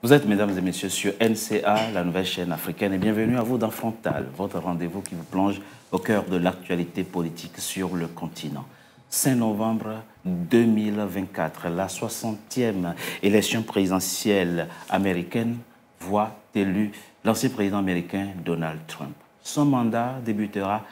Vous êtes, mesdames et messieurs, sur NCA, la nouvelle chaîne africaine, et bienvenue à vous dans Frontal, votre rendez-vous qui vous plonge au cœur de l'actualité politique sur le continent. 5 novembre 2024, la 60e élection présidentielle américaine voit élu l'ancien président américain Donald Trump. Son mandat débutera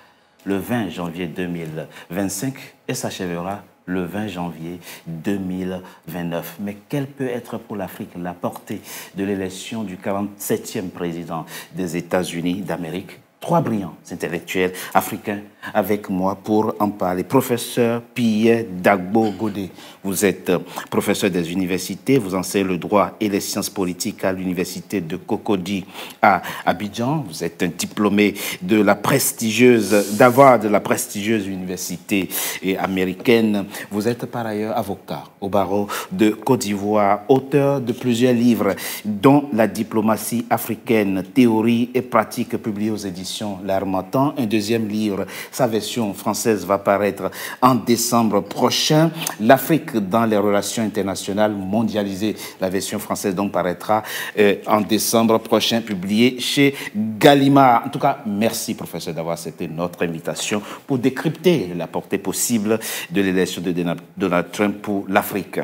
le 20 janvier 2025 et s'achèvera le 20 janvier 2029. Mais quelle peut être pour l'Afrique la portée de l'élection du 47e président des États-Unis d'Amérique? 3 brillants intellectuels africains avec moi pour en parler. Professeur Pierre Dagbo Godé, vous êtes professeur des universités, vous enseignez le droit et les sciences politiques à l'université de Cocody à Abidjan. Vous êtes un diplômé de la prestigieuse université américaine. Vous êtes par ailleurs avocat au barreau de Côte d'Ivoire, auteur de plusieurs livres, dont La diplomatie africaine, théorie et pratique, publié aux éditions L'Harmattan. Un deuxième livre, sa version française, va paraître en décembre prochain. L'Afrique dans les relations internationales mondialisées. La version française donc paraîtra en décembre prochain, publié chez Gallimard. En tout cas, merci professeur d'avoir accepté notre invitation pour décrypter la portée possible de l'élection de Donald Trump pour l'Afrique.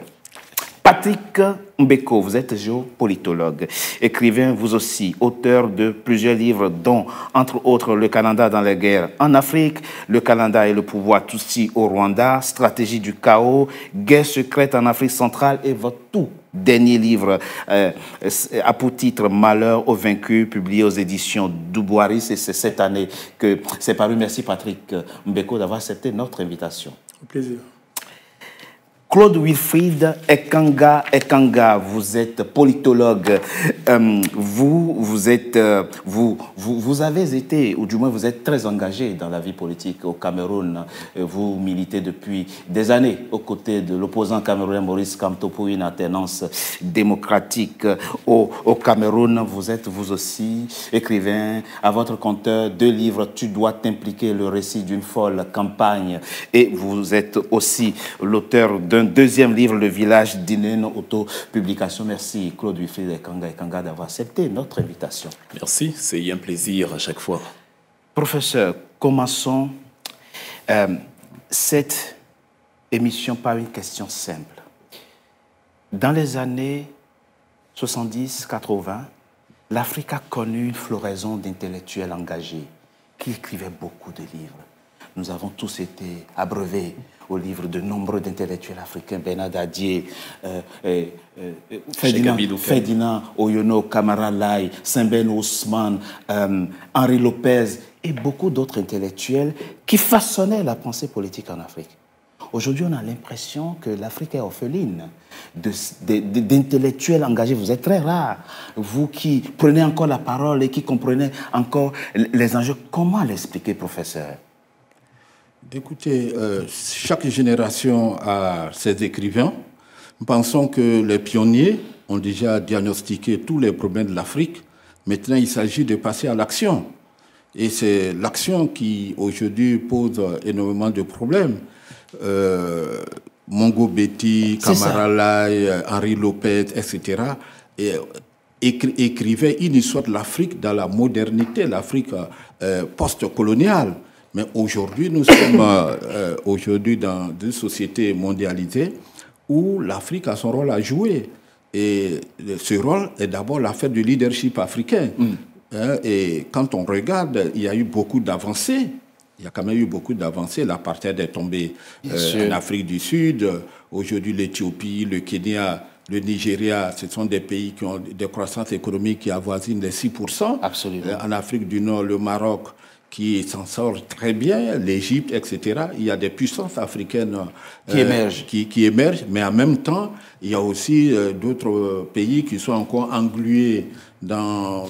Patrick Mbeko, vous êtes géopolitologue, écrivain vous aussi, auteur de plusieurs livres dont, entre autres, Le Canada dans les guerres en Afrique, Le Canada et le pouvoir Tutsi au Rwanda, Stratégie du chaos, Guerre secrète en Afrique centrale et votre tout dernier livre a pour titre Malheur aux vaincus, publié aux éditions Dubois-Riss, et c'est cette année que c'est paru. Merci Patrick Mbeko d'avoir accepté notre invitation. Au plaisir. Claude Wilfried Ekanga, vous êtes politologue. Vous avez été, ou du moins vous êtes très engagé dans la vie politique au Cameroun. Vous militez depuis des années aux côtés de l'opposant camerounais Maurice Kamto pour une alternance démocratique au Cameroun. Vous êtes vous aussi écrivain à votre compteur 2 livres, Tu dois t'impliquer, le récit d'une folle campagne. Et vous êtes aussi l'auteur d'un deuxième livre, Le village d'Inen, auto-publication. Merci Claude Wilfried Ekanga d'avoir accepté notre invitation. Merci, c'est un plaisir à chaque fois. Professeur, commençons cette émission par une question simple. Dans les années 70-80, l'Afrique a connu une floraison d'intellectuels engagés qui écrivaient beaucoup de livres. Nous avons tous été abreuvés au livre de nombreux intellectuels africains, Bernard Dadier, Ferdinand Oyono, Kamara Lai, Saint-Ben Ousmane, Henri Lopez et beaucoup d'autres intellectuels qui façonnaient la pensée politique en Afrique. Aujourd'hui, on a l'impression que l'Afrique est orpheline d'intellectuels engagés. Vous êtes très rares, vous qui prenez encore la parole et qui comprenez encore les enjeux. Comment l'expliquer, professeur? Écoutez, chaque génération a ses écrivains. Nous pensons que les pionniers ont déjà diagnostiqué tous les problèmes de l'Afrique. Maintenant, il s'agit de passer à l'action. Et c'est l'action qui, aujourd'hui, pose énormément de problèmes. Mongo Betty, Kamara Lai, Henri Lopez, etc. écrivaient une histoire de l'Afrique dans la modernité, l'Afrique post-coloniale. Mais aujourd'hui, nous sommes dans une société mondialisée où l'Afrique a son rôle à jouer. Et ce rôle est d'abord l'affaire du leadership africain. Et quand on regarde, il y a eu beaucoup d'avancées. Il y a quand même eu beaucoup d'avancées. L'apartheid est tombé en Afrique du Sud. Aujourd'hui, l'Éthiopie, le Kenya, le Nigeria, ce sont des pays qui ont des croissances économiques qui avoisinent les 6%. Absolument. En Afrique du Nord, le Maroc, qui s'en sort très bien, l'Égypte, etc. Il y a des puissances africaines qui émergent, mais en même temps, il y a aussi d'autres pays qui sont encore englués dans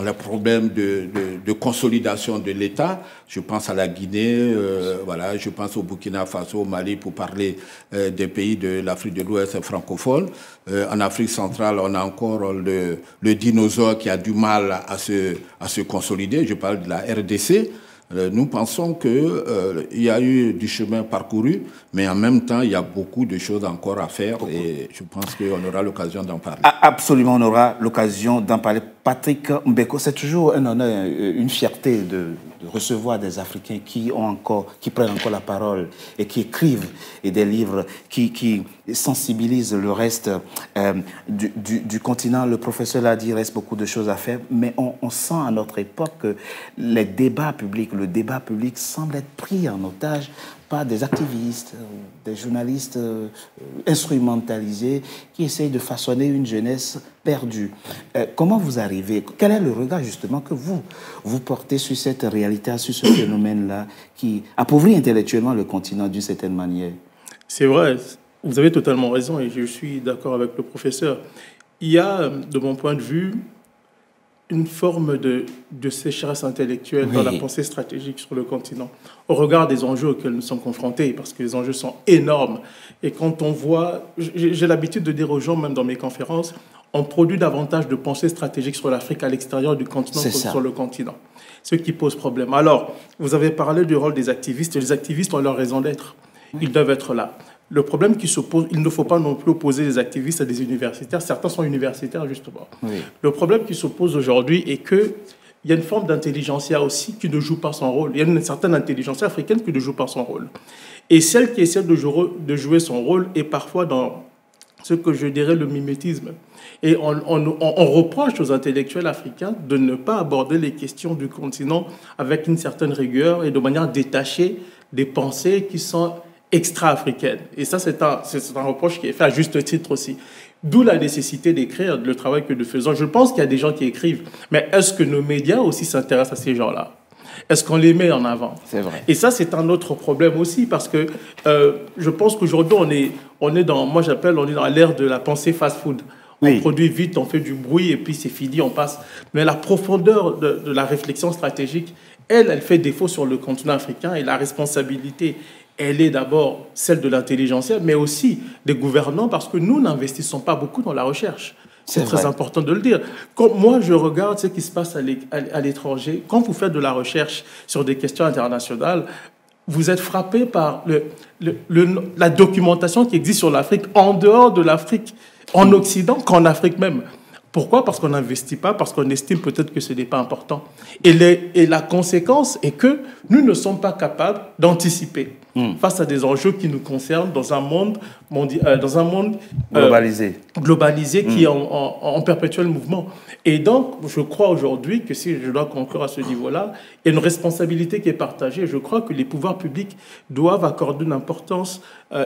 les problèmes de consolidation de l'État. Je pense à la Guinée, voilà, je pense au Burkina Faso, au Mali, pour parler des pays de l'Afrique de l'Ouest francophone. En Afrique centrale, on a encore le dinosaure qui a du mal à se consolider. Je parle de la RDC. Nous pensons qu'il y a eu du chemin parcouru, mais en même temps, il y a beaucoup de choses encore à faire et je pense qu'on aura l'occasion d'en parler. Absolument, on aura l'occasion d'en parler. Patrick Mbeko, c'est toujours un honneur, une fierté de recevoir des Africains qui prennent encore la parole et qui écrivent des livres qui sensibilisent le reste du continent. Le professeur l'a dit, il reste beaucoup de choses à faire, mais on sent à notre époque que le débat public semble être pris en otage par des activistes, des journalistes instrumentalisés qui essayent de façonner une jeunesse perdue. Comment vous arrivez? Quel est le regard justement que vous portez sur cette réalité, sur ce phénomène-là qui appauvrit intellectuellement le continent d'une certaine manière? C'est vrai, vous avez totalement raison et je suis d'accord avec le professeur. Il y a, de mon point de vue, une forme de sécheresse intellectuelle dans la pensée stratégique sur le continent, au regard des enjeux auxquels nous sommes confrontés, parce que les enjeux sont énormes. Et quand on voit, j'ai l'habitude de dire aux gens, même dans mes conférences, on produit davantage de pensée stratégique sur l'Afrique à l'extérieur du continent que sur le continent. Ce qui pose problème. Alors, vous avez parlé du rôle des activistes. Les activistes ont leur raison d'être. Ils doivent être là. Le problème qui se pose, il ne faut pas non plus opposer les activistes à des universitaires. Certains sont universitaires, justement. Oui. Le problème qui se pose aujourd'hui est qu'il y a une forme d'intelligentsia aussi qui ne joue pas son rôle. Il y a une certaine intelligentsia africaine qui ne joue pas son rôle. Et celle qui essaie de jouer son rôle est parfois dans ce que je dirais le mimétisme. Et on reproche aux intellectuels africains de ne pas aborder les questions du continent avec une certaine rigueur et de manière détachée des pensées qui sont extra-africaine. Et ça, c'est un reproche qui est fait à juste titre aussi. D'où la nécessité d'écrire le travail que nous faisons. Je pense qu'il y a des gens qui écrivent, mais est-ce que nos médias aussi s'intéressent à ces gens-là? Est-ce qu'on les met en avant? C'est vrai. Et ça, c'est un autre problème aussi, parce que je pense qu'aujourd'hui, on est dans l'ère de la pensée fast-food. On produit vite, on fait du bruit, et puis c'est fini, on passe. Mais la profondeur de la réflexion stratégique, elle fait défaut sur le continent africain, et la responsabilité, elle est d'abord celle de l'intelligentsia, mais aussi des gouvernants, parce que nous n'investissons pas beaucoup dans la recherche. C'est très important de le dire. Quand moi, je regarde ce qui se passe à l'étranger, quand vous faites de la recherche sur des questions internationales, vous êtes frappé par la documentation qui existe sur l'Afrique, en dehors de l'Afrique, en Occident, qu'en Afrique même. Pourquoi? Parce qu'on n'investit pas, parce qu'on estime peut-être que ce n'est pas important. Et la conséquence est que nous ne sommes pas capables d'anticiper face à des enjeux qui nous concernent dans un monde, globalisé qui est en perpétuel mouvement. Et donc, je crois aujourd'hui que si je dois conclure à ce niveau-là, il y a une responsabilité qui est partagée. Je crois que les pouvoirs publics doivent accorder une importance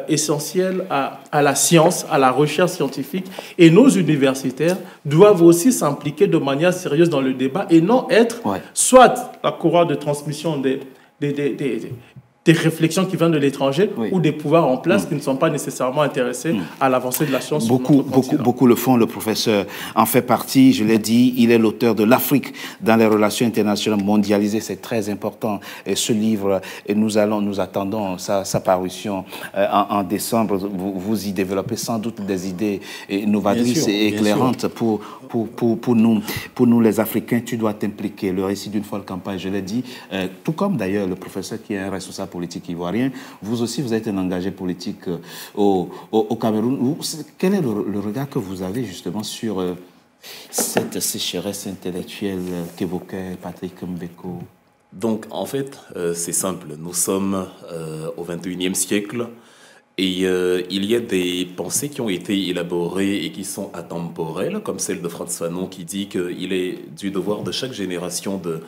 essentielle à la science, à la recherche scientifique. Et nos universitaires doivent aussi s'impliquer de manière sérieuse dans le débat et non être soit la courroie de transmission des réflexions qui viennent de l'étranger ou des pouvoirs en place qui ne sont pas nécessairement intéressés à l'avancée de la science. Beaucoup le font. Le professeur en fait partie. Je l'ai dit, il est l'auteur de l'Afrique dans les relations internationales mondialisées. C'est très important. Et ce livre, et nous attendons sa parution en décembre. Vous y développez sans doute des idées novatrices et éclairantes pour nous les Africains. Tu dois t'impliquer. Le récit d'une folle campagne, je l'ai dit, tout comme d'ailleurs le professeur qui est un responsable politique ivoirien. Vous aussi, vous êtes un engagé politique au Cameroun. Quel est le regard que vous avez justement sur cette sécheresse intellectuelle qu'évoquait Patrick Mbeko? Donc, en fait, c'est simple. Nous sommes au XXIe siècle et il y a des pensées qui ont été élaborées et qui sont atemporelles, comme celle de Frantz Fanon qui dit qu'il est du devoir de chaque génération de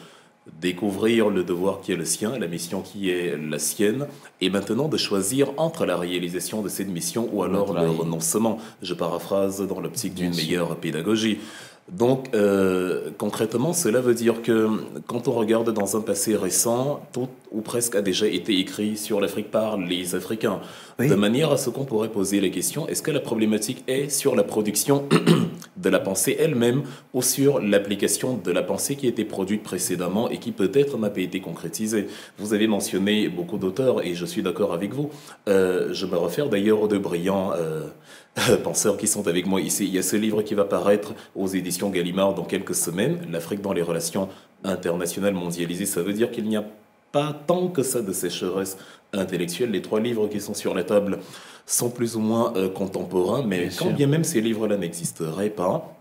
découvrir le devoir qui est le sien, la mission qui est la sienne, et maintenant de choisir entre la réalisation de cette mission ou alors le renoncement. Je paraphrase dans l'optique d'une meilleure pédagogie. Donc, concrètement, cela veut dire que quand on regarde dans un passé récent, tout ou presque a déjà été écrit sur l'Afrique par les Africains, de manière à ce qu'on pourrait poser la question, est-ce que la problématique est sur la production de la pensée elle-même ou sur l'application de la pensée qui a été produite précédemment et qui peut-être n'a pas été concrétisée? Vous avez mentionné beaucoup d'auteurs et je suis d'accord avec vous. Je me réfère d'ailleurs aux deux brillants penseurs qui sont avec moi ici. Il y a ce livre qui va paraître aux éditions Gallimard dans quelques semaines, L'Afrique dans les relations internationales mondialisées. Ça veut dire qu'il n'y a pas tant que ça de sécheresse intellectuelle. Les 3 livres qui sont sur la table sont plus ou moins contemporains, mais quand bien même ces livres-là n'existeraient pas,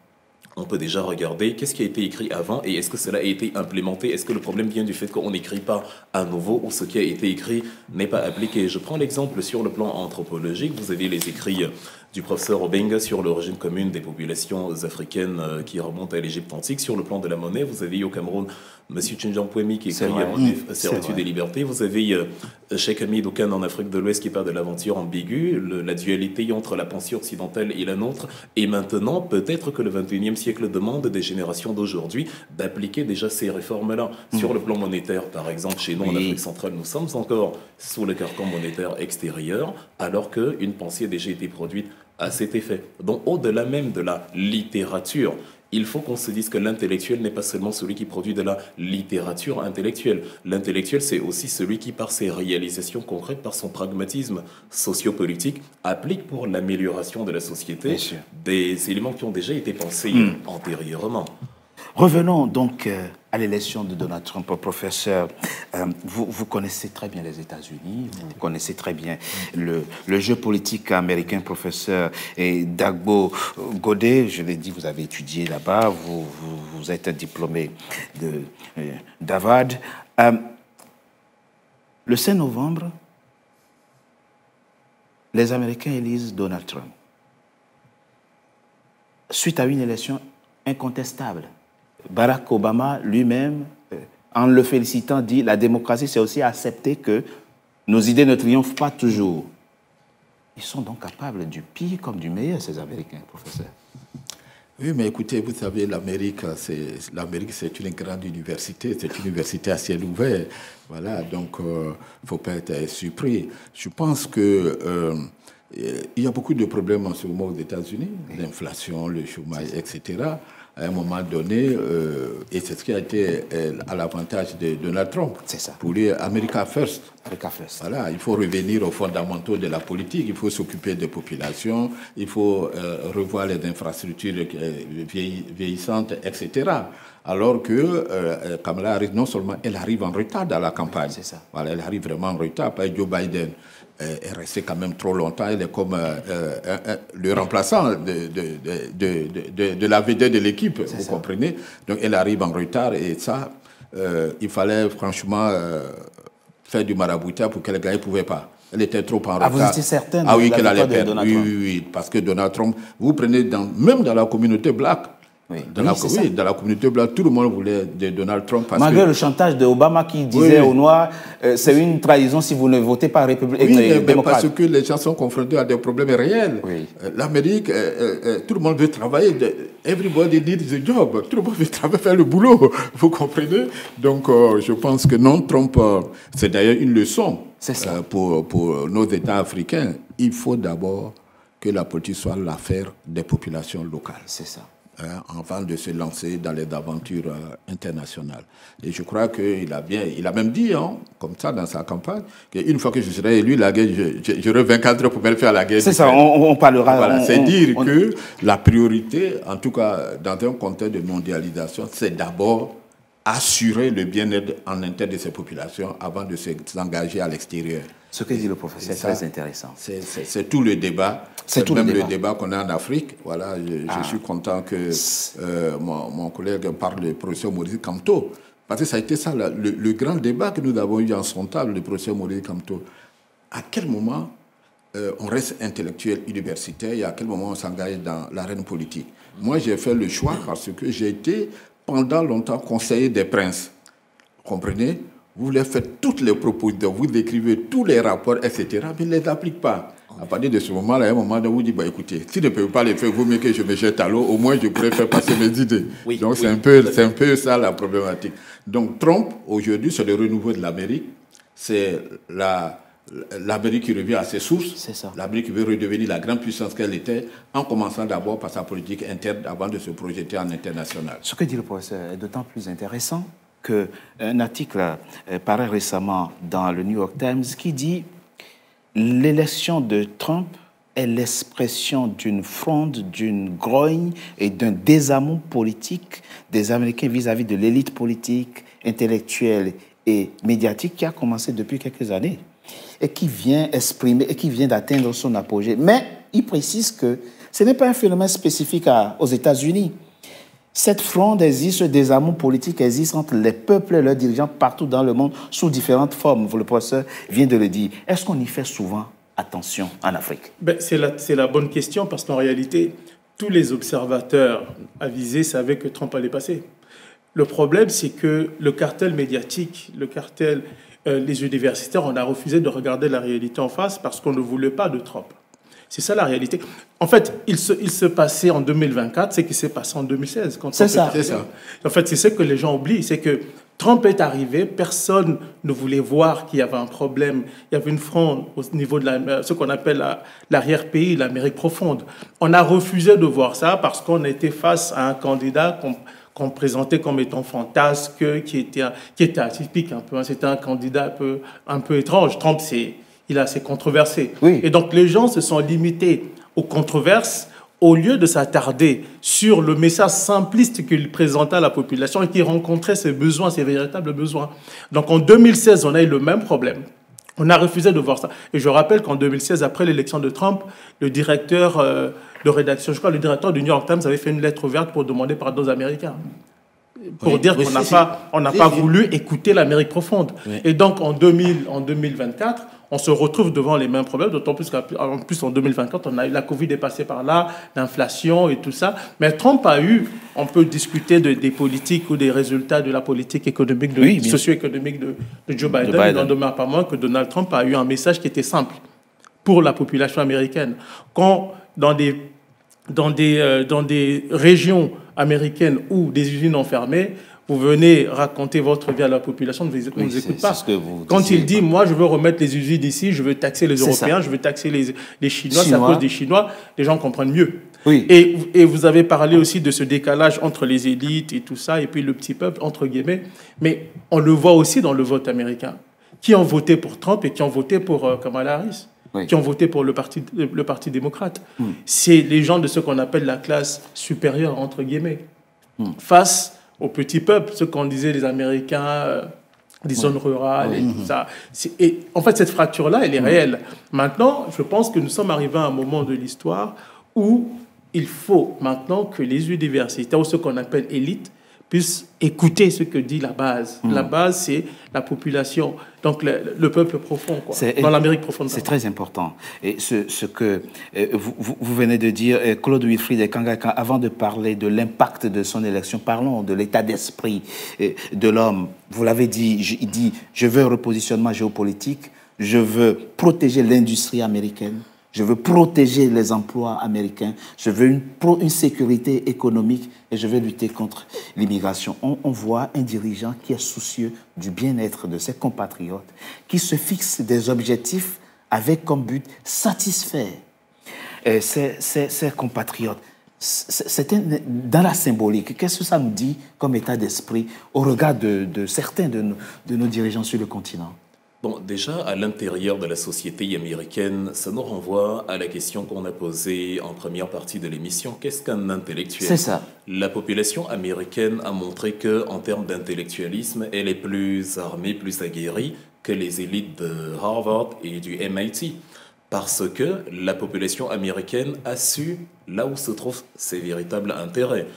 on peut déjà regarder qu'est-ce qui a été écrit avant et est-ce que cela a été implémenté. Est-ce que le problème vient du fait qu'on n'écrit pas à nouveau ou ce qui a été écrit n'est pas appliqué? Je prends l'exemple sur le plan anthropologique. Vous avez les écrits du professeur Obenga sur l'origine commune des populations africaines qui remontent à l'Égypte antique. Sur le plan de la monnaie, vous avez au Cameroun M. Tchinjan Pouemi qui écrit Servitude et liberté. Vous avez Cheikh Hamid Oukan en Afrique de l'Ouest qui parle de l'aventure ambiguë, la dualité entre la pensée occidentale et la nôtre. Et maintenant, peut-être que le 21e siècle demande des générations d'aujourd'hui d'appliquer déjà ces réformes-là. Sur le plan monétaire, par exemple, chez nous en Afrique centrale, nous sommes encore sous le carcan monétaire extérieur, alors qu'une pensée a déjà été produite à cet effet. Donc, au-delà même de la littérature, il faut qu'on se dise que l'intellectuel n'est pas seulement celui qui produit de la littérature intellectuelle. L'intellectuel, c'est aussi celui qui, par ses réalisations concrètes, par son pragmatisme sociopolitique, applique pour l'amélioration de la société des éléments qui ont déjà été pensés antérieurement. Revenons donc à l'élection de Donald Trump, professeur. Vous connaissez très bien les États-Unis, vous connaissez très bien le jeu politique américain, professeur. Et Dagbo Godet, je l'ai dit, vous avez étudié là-bas, vous êtes diplômé d'Harvard. Le 5 novembre, les Américains élisent Donald Trump, suite à une élection incontestable. Barack Obama lui-même, en le félicitant, dit « La démocratie, c'est aussi accepter que nos idées ne triomphent pas toujours. » Ils sont donc capables du pire comme du meilleur, ces Américains, professeur. Oui, mais écoutez, vous savez, l'Amérique, c'est une grande université, c'est une université à ciel ouvert. Voilà, donc il ne faut pas être surpris. Je pense que il y a beaucoup de problèmes en ce moment aux États-Unis, l'inflation, le chômage, etc. À un moment donné, et c'est ce qui a été à l'avantage de Donald Trump. C'est ça. Pour lui, America First. America First. Voilà, il faut revenir aux fondamentaux de la politique, il faut s'occuper des populations, il faut revoir les infrastructures vieillissantes, etc. Alors que Kamala Harris, non seulement elle arrive en retard dans la campagne, c'est ça. Voilà, elle arrive vraiment en retard, pas Joe Biden. Est resté quand même trop longtemps. Elle est comme le remplaçant de la vedette de l'équipe, vous comprenez. Donc elle arrive en retard et ça, il fallait franchement faire du maraboutage pour qu'elle gagne. Elle ne pouvait pas. Elle était trop en retard. Vous étiez certain de oui, qu'elle allait perdre. Donald Trump. Oui, parce que Donald Trump, vous prenez même dans la communauté black. Oui. Dans la communauté blanche, tout le monde voulait de Donald Trump. Malgré le chantage de Obama qui disait aux Noirs, c'est une trahison si vous ne votez pas républicain. Mais parce que les gens sont confrontés à des problèmes réels. Oui. L'Amérique, tout le monde veut travailler. Everybody needs a job. Tout le monde veut travailler, faire le boulot. Vous comprenez? Donc, je pense que non, Trump, c'est d'ailleurs une leçon pour nos États africains. Il faut d'abord que la politique soit l'affaire des populations locales. C'est ça. Avant de se lancer dans les aventures internationales. Et je crois qu'il a même dit, comme ça, dans sa campagne, qu'une fois que je serai élu, la guerre, j'aurai 24 heures pour me faire la guerre. C'est ça, on parlera... Voilà, c'est dire que la priorité, en tout cas dans un contexte de mondialisation, c'est d'abord assurer le bien-être en interne de ces populations avant de s'engager à l'extérieur. Ce que dit le professeur est très intéressant. C'est tout le débat. C'est même le débat qu'on a en Afrique. Voilà, je suis content que mon collègue parle du professeur Maurice Kamto. Parce que ça a été ça, le grand débat que nous avons eu en son table, le professeur Maurice Kamto. À quel moment on reste intellectuel universitaire et à quel moment on s'engage dans l'arène politique? Moi, j'ai fait le choix parce que j'ai été pendant longtemps conseiller des princes. Vous comprenez? Vous leur faites toutes les propositions, vous décrivez tous les rapports, etc., mais ils ne les appliquent pas. À partir de ce moment-là, à un moment, on vous dit, écoutez, si je ne peux pas les faire, vaut mieux que je me jette à l'eau, au moins je pourrais faire passer mes idées. Donc c'est un peu ça la problématique. Donc Trump, aujourd'hui, c'est le renouveau de l'Amérique. C'est l'Amérique qui revient à ses sources. L'Amérique qui veut redevenir la grande puissance qu'elle était, en commençant d'abord par sa politique interne avant de se projeter en international. Ce que dit le professeur est d'autant plus intéressant qu'un article paraît récemment dans le New York Times qui dit « L'élection de Trump est l'expression d'une fronde, d'une grogne et d'un désamour politique des Américains vis-à-vis de l'élite politique, intellectuelle et médiatique qui a commencé depuis quelques années et qui vient exprimer et qui vient d'atteindre son apogée. Mais il précise que ce n'est pas un phénomène spécifique aux États-Unis. Cette fronde existe, ce désamour politique existe entre les peuples et leurs dirigeants partout dans le monde sous différentes formes. Le professeur vient de le dire. Est-ce qu'on y fait souvent attention en Afrique? C'est la bonne question parce qu'en réalité, tous les observateurs avisés savaient que Trump allait passer. Le problème, c'est que le cartel médiatique, les universitaires, on a refusé de regarder la réalité en face parce qu'on ne voulait pas de Trump. C'est ça la réalité. En fait, il se passait en 2024, c'est ce qui s'est passé en 2016. C'est ça. En fait, c'est ce que les gens oublient, c'est que Trump est arrivé, personne ne voulait voir qu'il y avait un problème. Il y avait une fronde au niveau de ce qu'on appelle l'arrière-pays, l'Amérique profonde. On a refusé de voir ça parce qu'on était face à un candidat qu'on présentait comme étant fantasque, qui était atypique un peu. C'était un candidat un peu étrange. Trump, il a assez controversé. Oui. Et donc, les gens se sont limités aux controverses au lieu de s'attarder sur le message simpliste qu'il présentait à la population et qui rencontrait ses besoins, ses véritables besoins. Donc, en 2016, on a eu le même problème. On a refusé de voir ça. Et je rappelle qu'en 2016, après l'élection de Trump, le directeur de rédaction, je crois le directeur du New York Times avait fait une lettre ouverte pour demander pardon aux Américains. Pour dire qu'on n'a pas voulu écouter l'Amérique profonde. Oui. Et donc, en 2024, on se retrouve devant les mêmes problèmes, d'autant plus qu'en plus en 2024, on a eu la Covid est passée par là, l'inflation et tout ça. Mais Trump on peut discuter des politiques ou des résultats de la politique économique, socio-économique de Joe Biden. Il n'en demeure pas moins que Donald Trump a eu un message qui était simple pour la population américaine. Quand dans des régions américaines où des usines ont fermé, vous venez raconter votre vie à la population, on ne vous écoute pas. Quand il dit, moi, je veux remettre les usines ici, je veux taxer les Européens, je veux taxer les Chinois, c'est à cause des Chinois, les gens comprennent mieux. Oui. Et vous avez parlé aussi de ce décalage entre les élites et tout ça, et puis le petit peuple, entre guillemets. Mais on le voit aussi dans le vote américain. Qui ont voté pour Trump et qui ont voté pour Kamala Harris, qui ont voté pour le parti démocrate. C'est les gens de ce qu'on appelle la classe supérieure, entre guillemets, face au petit peuple, ce qu'on disait les Américains, des zones rurales et tout ça. Et en fait, cette fracture-là, elle est réelle. Maintenant, je pense que nous sommes arrivés à un moment de l'histoire où il faut maintenant que les universitaires, ou ce qu'on appelle élites, puissent écouter ce que dit la base. La base, c'est la population, donc le peuple profond, dans l'Amérique profonde. C'est très important. Et ce que vous venez de dire, Claude Wilfrid Ekanga, avant de parler de l'impact de son élection, parlons de l'état d'esprit de l'homme. Vous l'avez dit, il dit, je veux un repositionnement géopolitique, je veux protéger l'industrie américaine, je veux protéger les emplois américains, je veux une sécurité économique et je veux lutter contre l'immigration. On voit un dirigeant qui est soucieux du bien-être de ses compatriotes, qui se fixe des objectifs avec comme but satisfaire ses compatriotes. Dans la symbolique, qu'est-ce que ça nous dit comme état d'esprit au regard de certains de nos dirigeants sur le continent? Bon, déjà, à l'intérieur de la société américaine, ça nous renvoie à la question qu'on a posée en première partie de l'émission. Qu'est-ce qu'un intellectuel? C'est ça. La population américaine a montré qu'en termes d'intellectualisme, elle est plus armée, plus aguerrie que les élites de Harvard et du MIT. Parce que la population américaine a su là où se trouvent ses véritables intérêts.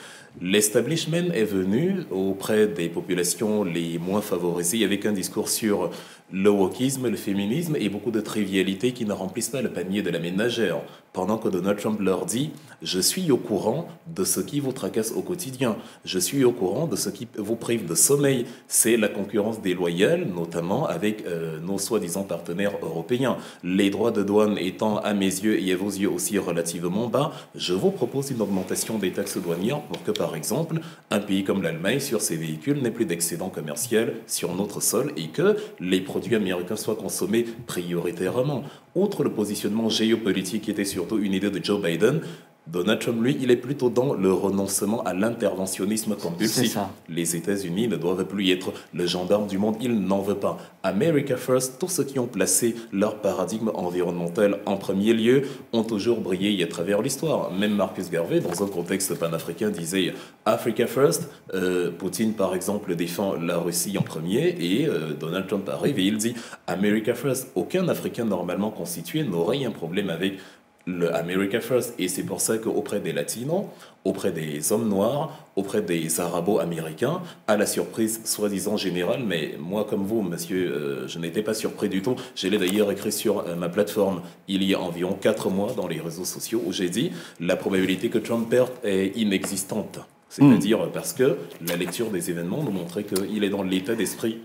L'establishment est venu auprès des populations les moins favorisées avec un discours sur le wokisme, le féminisme et beaucoup de trivialités qui ne remplissent pas le panier de la ménagère. Pendant que Donald Trump leur dit « Je suis au courant de ce qui vous tracasse au quotidien. Je suis au courant de ce qui vous prive de sommeil. C'est la concurrence déloyale, notamment avec nos soi-disant partenaires européens. Les droits de douane étant à mes yeux et à vos yeux aussi relativement bas, je vous propose une augmentation des taxes douanières pour que, par exemple, un pays comme l'Allemagne, sur ses véhicules, n'ait plus d'excédent commercial sur notre sol et que les produits américains soient consommés prioritairement. » Outre le positionnement géopolitique qui était surtout une idée de Joe Biden, Donald Trump, lui, il est plutôt dans le renoncement à l'interventionnisme compulsif. C'est ça. Les États-Unis ne doivent plus être le gendarme du monde, il n'en veut pas. America First, tous ceux qui ont placé leur paradigme environnemental en premier lieu ont toujours brillé à travers l'histoire. Même Marcus Garvey, dans un contexte panafricain, disait Africa First. Poutine, par exemple, défend la Russie en premier et Donald Trump arrive et il dit America First. Aucun Africain normalement constitué n'aurait un problème avec le America First, et c'est pour ça qu'auprès des Latinos, auprès des hommes noirs, auprès des Arabo-Américains, à la surprise soi-disant générale, mais moi comme vous, monsieur, je n'étais pas surpris du tout. Je l'ai d'ailleurs écrit sur ma plateforme il y a environ 4 mois dans les réseaux sociaux où j'ai dit la probabilité que Trump perde est inexistante. C'est-à-dire parce que la lecture des événements nous montrait qu'il est dans l'état d'esprit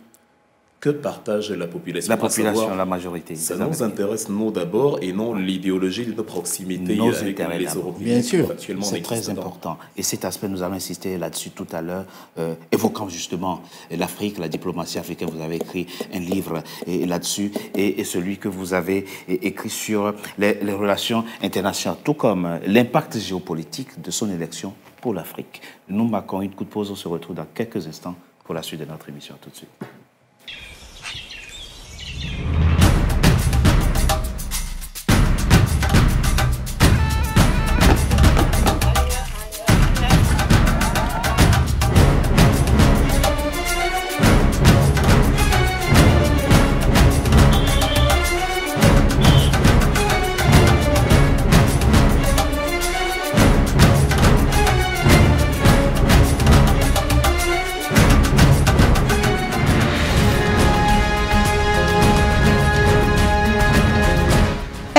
que partage la population. La population, la majorité. Ça nous intéresse, nous d'abord, et non l'idéologie de notre proximité nos avec intérêts, les Européens. Bien sûr, c'est très important. Et cet aspect, nous avons insisté là-dessus tout à l'heure, évoquant justement l'Afrique, la diplomatie africaine. Vous avez écrit un livre là-dessus, et celui que vous avez écrit sur les relations internationales, tout comme l'impact géopolitique de son élection pour l'Afrique. Nous marquons une coup de pause, on se retrouve dans quelques instants pour la suite de notre émission. Tout de suite.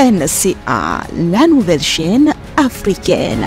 NCA, la nouvelle chaîne africaine.